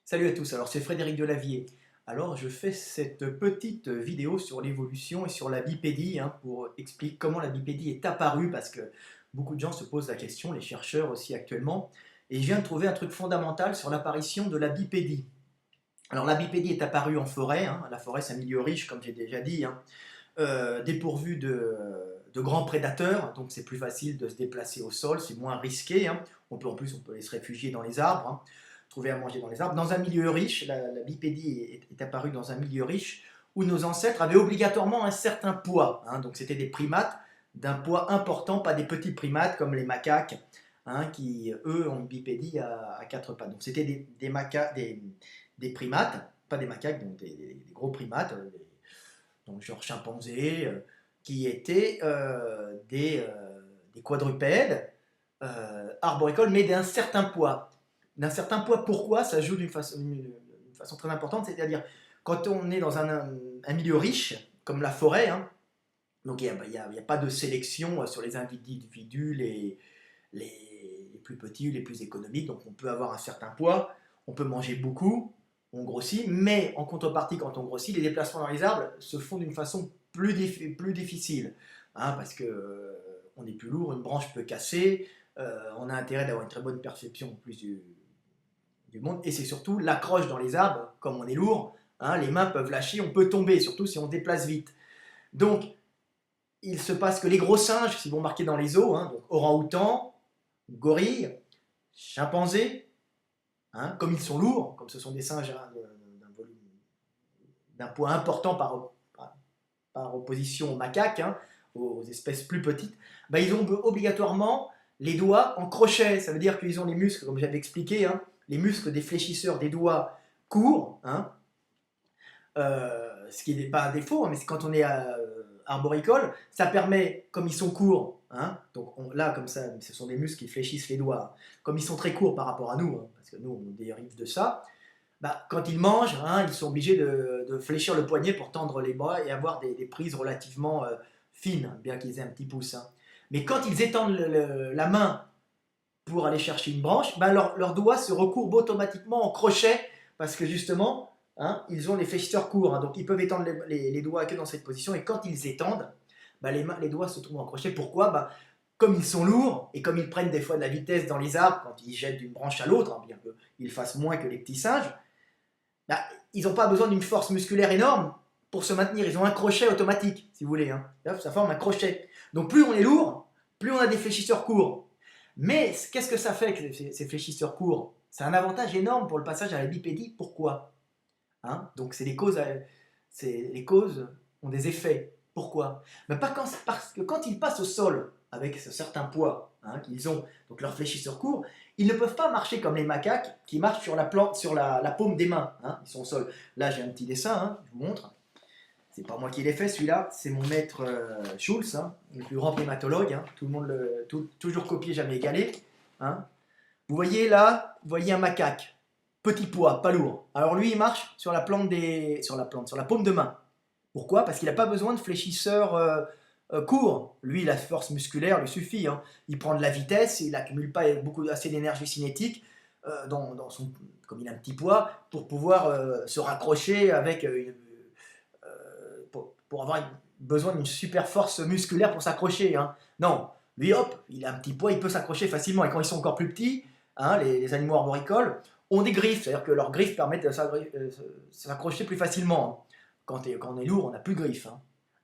Salut à tous, alors c'est Frédéric Delavier. Alors je fais cette petite vidéo sur l'évolution et sur la bipédie pour expliquer comment la bipédie est apparue parce que beaucoup de gens se posent la question, les chercheurs aussi actuellement, et je viens de trouver un truc fondamental sur l'apparition de la bipédie. Alors la bipédie est apparue en forêt, la forêt c'est un milieu riche comme j'ai déjà dit, dépourvu de grands prédateurs, donc c'est plus facile de se déplacer au sol, c'est moins risqué, en plus on peut aller se réfugier dans les arbres, trouver à manger dans les arbres. Dans un milieu riche, la bipédie est apparue dans un milieu riche où nos ancêtres avaient obligatoirement un certain poids, donc c'était des primates d'un poids important, pas des petits primates comme les macaques, qui eux ont une bipédie à quatre pattes. Donc c'était des primates, pas des macaques, donc des gros primates, donc genre chimpanzés, qui étaient des quadrupèdes arboricoles, mais d'un certain poids. D'un certain poids, pourquoi? Ça joue d'une façon très importante, c'est-à-dire quand on est dans un milieu riche, comme la forêt, donc il n'y a pas de sélection sur les individus les plus petits ou les plus économiques, donc on peut avoir un certain poids, on peut manger beaucoup, on grossit, mais en contrepartie, quand on grossit, les déplacements dans les arbres se font d'une façon plus difficile, parce que on est plus lourd, une branche peut casser, on a intérêt d'avoir une très bonne perception plus du monde, et c'est surtout l'accroche dans les arbres, comme on est lourd, les mains peuvent lâcher, on peut tomber, surtout si on se déplace vite. Donc, il se passe que les gros singes, si vous remarquez dans les zoos, donc orang-outans, gorilles, chimpanzés, comme ils sont lourds, comme ce sont des singes d'un poids important par opposition aux macaques, aux espèces plus petites, ils ont obligatoirement les doigts en crochet. Ça veut dire qu'ils ont les muscles, comme j'avais expliqué, les muscles des fléchisseurs des doigts courts, ce qui n'est pas un défaut, mais c'est quand on est arboricole, ça permet, comme ils sont courts, donc là comme ça, ce sont des muscles qui fléchissent les doigts, comme ils sont très courts par rapport à nous, parce que nous on dérive de ça, quand ils mangent, ils sont obligés de fléchir le poignet pour tendre les bras et avoir des prises relativement fines, bien qu'ils aient un petit pouce. Mais quand ils étendent la main pour aller chercher une branche, leurs doigts se recourbent automatiquement en crochet, parce que justement, ils ont les fléchisseurs courts, donc ils peuvent étendre les doigts que dans cette position, et quand ils étendent, les doigts se trouvent en crochet. Pourquoi? Comme ils sont lourds, et comme ils prennent des fois de la vitesse dans les arbres, quand ils jettent d'une branche à l'autre, bien qu'ils fassent moins que les petits singes, ils n'ont pas besoin d'une force musculaire énorme pour se maintenir. Ils ont un crochet automatique, si vous voulez. Ça forme un crochet. Donc plus on est lourd, plus on a des fléchisseurs courts. Mais qu'est-ce que ça fait que ces fléchisseurs courts? C'est un avantage énorme pour le passage à la bipédie. Pourquoi? Donc c'est les causes ont des effets. Pourquoi? Parce que quand ils passent au sol avec ce certain poids qu'ils ont, donc leurs fléchisseurs courts, ils ne peuvent pas marcher comme les macaques qui marchent sur la paume des mains. Ils sont au sol. Là j'ai un petit dessin, je vous montre. C'est pas moi qui l'ai fait celui-là, c'est mon maître Schulz, le plus grand primatologue. Tout le monde toujours copié, jamais égalé. Vous voyez là, vous voyez un macaque, petit poids, pas lourd. Alors lui, il marche sur la paume de main. Pourquoi? Parce qu'il n'a pas besoin de fléchisseurs courts. Lui, la force musculaire lui suffit. Il prend de la vitesse, il n'accumule pas assez d'énergie cinétique comme il a un petit poids, pour pouvoir se raccrocher avec pour avoir besoin d'une super force musculaire pour s'accrocher. Non, lui, hop, il a un petit poids, il peut s'accrocher facilement. Et quand ils sont encore plus petits, les animaux arboricoles ont des griffes, c'est-à-dire que leurs griffes permettent de s'accrocher plus facilement. Quand on est lourd, on n'a plus de griffes.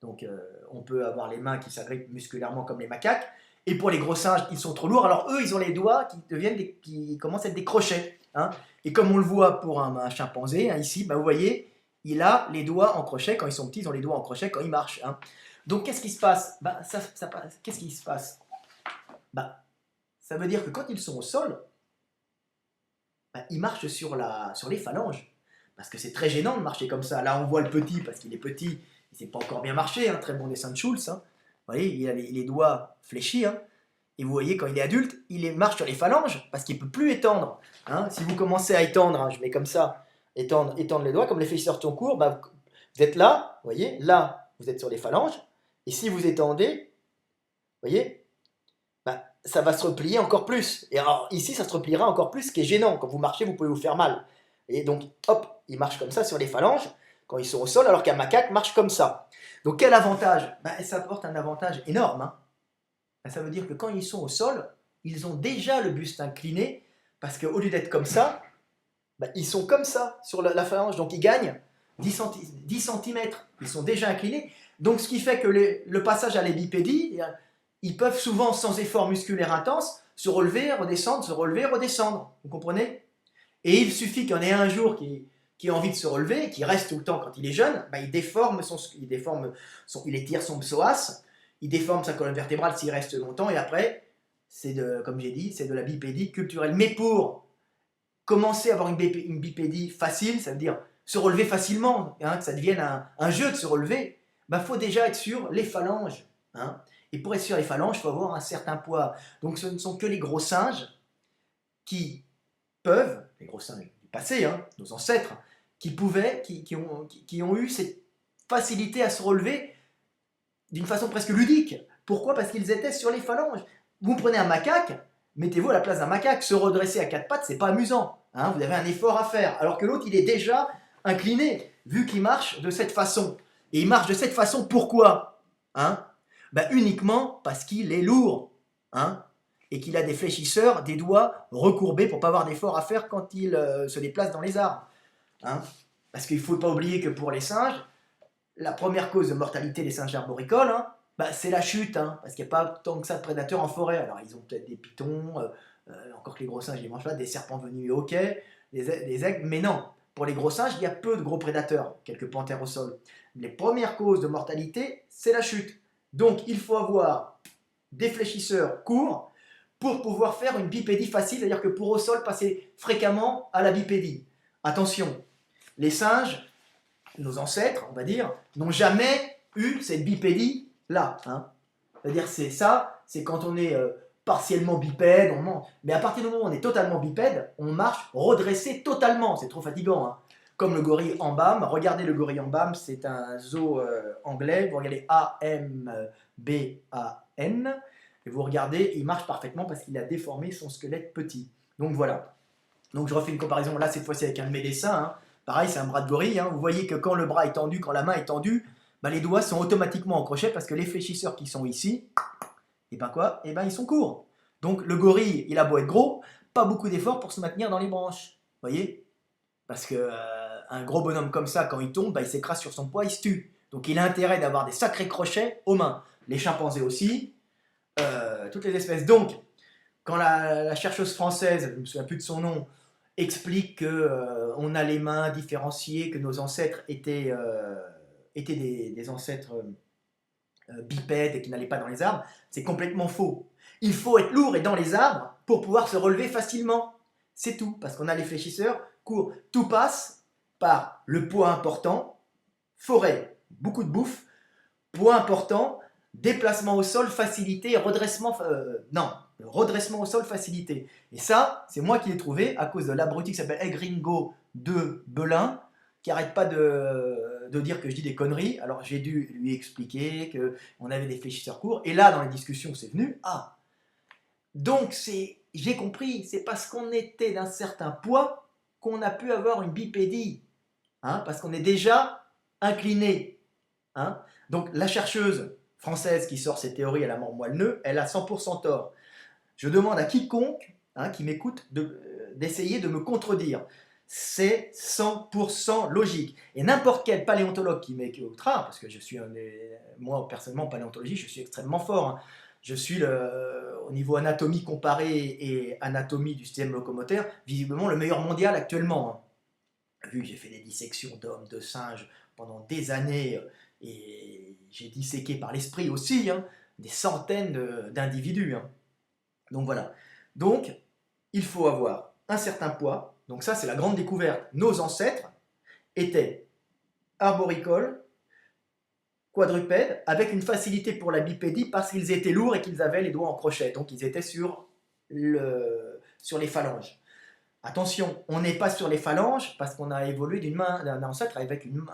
Donc on peut avoir les mains qui s'agrippent musculairement comme les macaques. Et pour les gros singes, ils sont trop lourds. Alors eux, ils ont les doigts qui commencent à être des crochets. Et comme on le voit pour un chimpanzé, ici, vous voyez, il a les doigts en crochet. Quand ils sont petits, ils ont les doigts en crochet quand ils marchent. Donc qu'est-ce qui se passe? Qu'est-ce qui se passe? Ça veut dire que quand ils sont au sol, ils marchent sur les phalanges. Parce que c'est très gênant de marcher comme ça. Là, on voit le petit, parce qu'il est petit, il ne sait pas encore bien marcher. Très bon dessin de Schulz. Vous voyez, il a les doigts fléchis. Et vous voyez, quand il est adulte, il marche sur les phalanges, parce qu'il ne peut plus étendre. Si vous commencez à étendre, je mets comme ça, étendre les doigts, comme les fléchisseurs sont courts, vous êtes là, vous voyez, là, vous êtes sur les phalanges. Et si vous étendez, vous voyez, ça va se replier encore plus. Et alors, ici, ça se repliera encore plus, ce qui est gênant. Quand vous marchez, vous pouvez vous faire mal. Et donc, hop, ils marchent comme ça sur les phalanges quand ils sont au sol, alors qu'un macaque marche comme ça. Donc quel avantage? Ça apporte un avantage énorme. Hein. Ça veut dire que quand ils sont au sol, ils ont déjà le buste incliné, parce qu'au lieu d'être comme ça, ils sont comme ça sur la phalange. Donc ils gagnent 10 cm. Ils sont déjà inclinés. Donc ce qui fait que le passage à l'ébipédie, ils peuvent souvent, sans effort musculaire intense, se relever, redescendre, se relever, redescendre. Vous comprenez? Et il suffit qu'il y en ait un jour qui a envie de se relever, qui reste tout le temps quand il est jeune, il étire son psoas, il déforme sa colonne vertébrale s'il reste longtemps, et après, comme j'ai dit, c'est de la bipédie culturelle. Mais pour commencer à avoir une bipédie facile, ça veut dire se relever facilement, hein, que ça devienne un jeu de se relever, faut déjà être sur les phalanges. Hein. Et pour être sur les phalanges, il faut avoir un certain poids. Donc ce ne sont que les gros singes qui peuvent, les gros singes du passé, hein, nos ancêtres, qui ont eu cette facilité à se relever d'une façon presque ludique. Pourquoi? Parce qu'ils étaient sur les phalanges. Vous prenez un macaque, mettez-vous à la place d'un macaque, se redresser à quatre pattes, c'est pas amusant. Hein, vous avez un effort à faire. Alors que l'autre, il est déjà incliné, vu qu'il marche de cette façon. Et il marche de cette façon, pourquoi? Hein? Uniquement parce qu'il est lourd. Hein? Et qu'il a des fléchisseurs, des doigts recourbés pour ne pas avoir d'effort à faire quand il se déplace dans les arbres. Hein? Parce qu'il ne faut pas oublier que pour les singes, la première cause de mortalité des singes arboricoles, hein, c'est la chute, hein, parce qu'il n'y a pas tant que ça de prédateurs en forêt. Alors ils ont peut-être des pitons, encore que les gros singes ils ne mangent pas, des serpents venimeux, ok, des aigles, mais non. Pour les gros singes, il y a peu de gros prédateurs, quelques panthères au sol. Les premières causes de mortalité, c'est la chute. Donc il faut avoir des fléchisseurs courts, pour pouvoir faire une bipédie facile, c'est-à-dire que pour au sol passer fréquemment à la bipédie. Attention, les singes, nos ancêtres, on va dire, n'ont jamais eu cette bipédie-là. Hein. C'est-à-dire c'est quand on est partiellement bipède, on mange. Mais à partir du moment où on est totalement bipède, on marche redressé totalement, c'est trop fatigant. Hein. Comme le gorille Ambam, regardez le gorille Ambam, c'est un zoo anglais, vous regardez A-M-B-A-N, et vous regardez, il marche parfaitement parce qu'il a déformé son squelette petit. Donc voilà. Donc je refais une comparaison là, cette fois-ci avec un de mes dessins. Hein. Pareil, c'est un bras de gorille. Hein. Vous voyez que quand le bras est tendu, quand la main est tendue, les doigts sont automatiquement en crochet parce que les fléchisseurs qui sont ici, ils sont courts. Donc le gorille, il a beau être gros, pas beaucoup d'efforts pour se maintenir dans les branches. Vous voyez? Parce que un gros bonhomme comme ça, quand il tombe, il s'écrase sur son poids, il se tue. Donc il a intérêt d'avoir des sacrés crochets aux mains. Les chimpanzés aussi. Toutes les espèces. Donc, quand la chercheuse française, je ne me souviens plus de son nom, explique qu'on a les mains différenciées, que nos ancêtres étaient des ancêtres bipèdes et qui n'allaient pas dans les arbres, c'est complètement faux. Il faut être lourd et dans les arbres pour pouvoir se relever facilement. C'est tout, parce qu'on a les fléchisseurs courts. Tout passe par le poids important, forêt, beaucoup de bouffe, poids important, déplacement au sol, facilité, redressement au sol, facilité. Et ça, c'est moi qui l'ai trouvé à cause de l'abruti qui s'appelle Egringo de Belin, qui n'arrête pas de dire que je dis des conneries. Alors j'ai dû lui expliquer qu'on avait des fléchisseurs courts. Et là, dans les discussions, c'est venu. Ah, donc j'ai compris, c'est parce qu'on était d'un certain poids qu'on a pu avoir une bipédie. Hein, parce qu'on est déjà incliné. Hein. Donc la chercheuse française qui sort ces théories à la mort moelle-nœud, elle a 100% tort. Je demande à quiconque qui m'écoute d'essayer de me contredire. C'est 100% logique. Et n'importe quel paléontologue qui m'écoutera, parce que je suis, moi personnellement en paléontologie, je suis extrêmement fort. Hein. Je suis au niveau anatomie comparée et anatomie du système locomoteur, visiblement le meilleur mondial actuellement. Hein. Vu que j'ai fait des dissections d'hommes, de singes pendant des années, et j'ai disséqué par l'esprit aussi des centaines d'individus. Hein. Donc voilà. Donc, il faut avoir un certain poids. Donc ça, c'est la grande découverte. Nos ancêtres étaient arboricoles, quadrupèdes, avec une facilité pour la bipédie parce qu'ils étaient lourds et qu'ils avaient les doigts en crochet. Donc ils étaient sur les phalanges. Attention, on n'est pas sur les phalanges parce qu'on a évolué d'un ancêtre avec une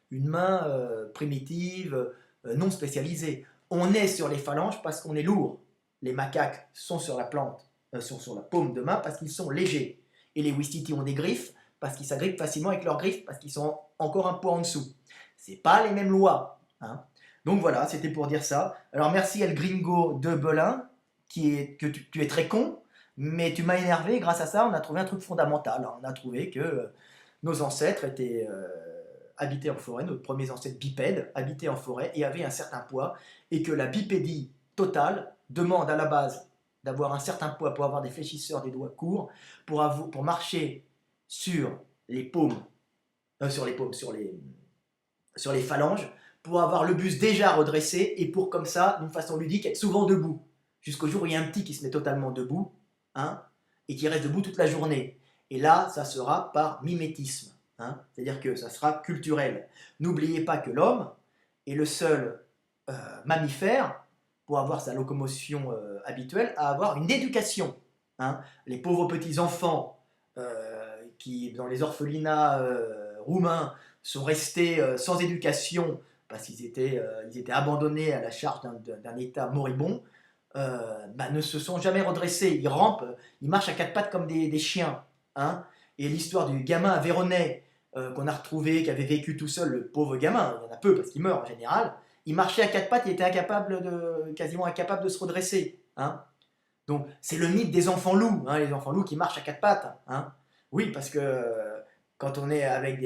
main primitive, non spécialisée. On est sur les phalanges parce qu'on est lourd. Les macaques sont sur la paume de main parce qu'ils sont légers. Et les ouistiti ont des griffes parce qu'ils s'agrippent facilement avec leurs griffes, parce qu'ils sont encore un poids en dessous. C'est pas les mêmes lois. Hein. Donc voilà, c'était pour dire ça. Alors merci El Gringo de Belin, que tu es très con, mais tu m'as énervé. Grâce à ça, on a trouvé un truc fondamental. On a trouvé que nos ancêtres étaient habités en forêt, nos premiers ancêtres bipèdes habitaient en forêt et avaient un certain poids, et que la bipédie totale demande à la base d'avoir un certain poids pour avoir des fléchisseurs des doigts courts, pour marcher sur les paumes, sur les phalanges, pour avoir le buste déjà redressé et pour comme ça, d'une façon ludique, être souvent debout. Jusqu'au jour où il y a un petit qui se met totalement debout, hein, et qui reste debout toute la journée. Et là, ça sera par mimétisme. Hein, c'est-à-dire que ça sera culturel. N'oubliez pas que l'homme est le seul mammifère, pour avoir sa locomotion habituelle, à avoir une éducation. Hein. Les pauvres petits-enfants qui, dans les orphelinats roumains, sont restés sans éducation parce ils étaient abandonnés à la charge d'un État moribond, ne se sont jamais redressés. Ils rampent, ils marchent à quatre pattes comme des chiens. Hein. Et l'histoire du gamin véronais qu'on a retrouvé, qui avait vécu tout seul, le pauvre gamin, il y en a peu parce qu'il meurt en général, il marchait à quatre pattes, il était quasiment incapable de se redresser. Hein. Donc c'est le mythe des enfants loups, hein, les enfants loups qui marchent à quatre pattes. Hein. Oui, parce que quand on est avec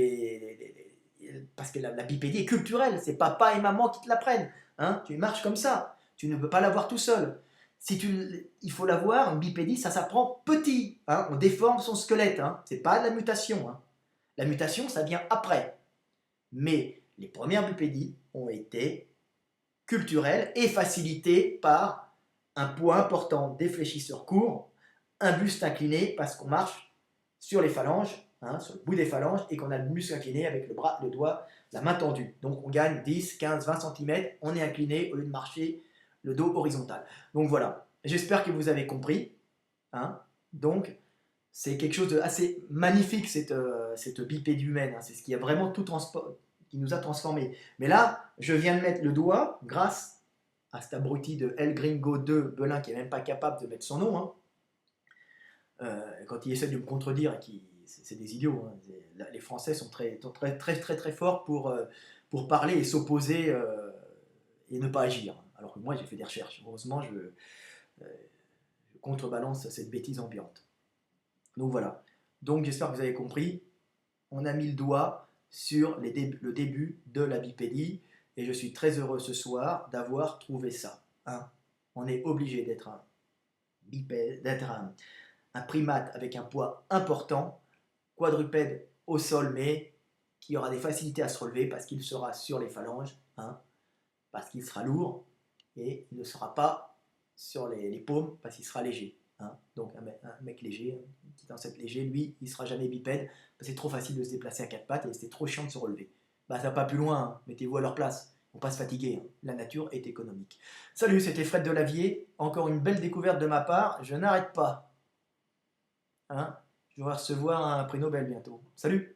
parce que la bipédie est culturelle, c'est papa et maman qui te l'apprennent. Hein. Tu marches comme ça, tu ne peux pas l'avoir tout seul. Il faut l'avoir, une bipédie, ça s'apprend petit. Hein. On déforme son squelette, hein. C'est pas de la mutation. Hein. La mutation, ça vient après. Mais les premières bipédies ont été culturelles et facilitées par un poids important, des fléchisseurs courts, un buste incliné parce qu'on marche sur les phalanges, hein, sur le bout des phalanges, et qu'on a le muscle incliné avec le bras, le doigt, la main tendue. Donc on gagne 10, 15, 20 cm, on est incliné au lieu de marcher le dos horizontal. Donc voilà, j'espère que vous avez compris. Hein. Donc c'est quelque chose d'assez magnifique, cette bipédie humaine. Hein. C'est ce qui a vraiment qui nous a transformés. Mais là, je viens de mettre le doigt, grâce à cet abruti de El Gringo 2 Belin, qui n'est même pas capable de mettre son nom. Hein. Quand il essaie de me contredire, c'est des idiots. Hein. Les Français sont très forts pour parler et s'opposer et ne pas agir. Alors que moi, j'ai fait des recherches. Heureusement, je contrebalance cette bêtise ambiante. Donc voilà. Donc j'espère que vous avez compris. On a mis le doigt sur le début de la bipédie et je suis très heureux ce soir d'avoir trouvé ça. Hein. On est obligé d'être un bipède, d'être un primate avec un poids important, quadrupède au sol, mais qui aura des facilités à se relever parce qu'il sera sur les phalanges, hein, parce qu'il sera lourd, et il ne sera pas sur les paumes parce qu'il sera léger. Hein. Donc un mec léger, qui est en cette léger, lui, il ne sera jamais bipède, parce que c'est trop facile de se déplacer à quatre pattes et c'est trop chiant de se relever. Bah, ça va pas plus loin, hein. Mettez-vous à leur place. Il ne faut pas se fatiguer, hein. La nature est économique. Salut, c'était Fred Delavier, encore une belle découverte de ma part, je n'arrête pas. Hein. Je vais recevoir un prix Nobel bientôt. Salut!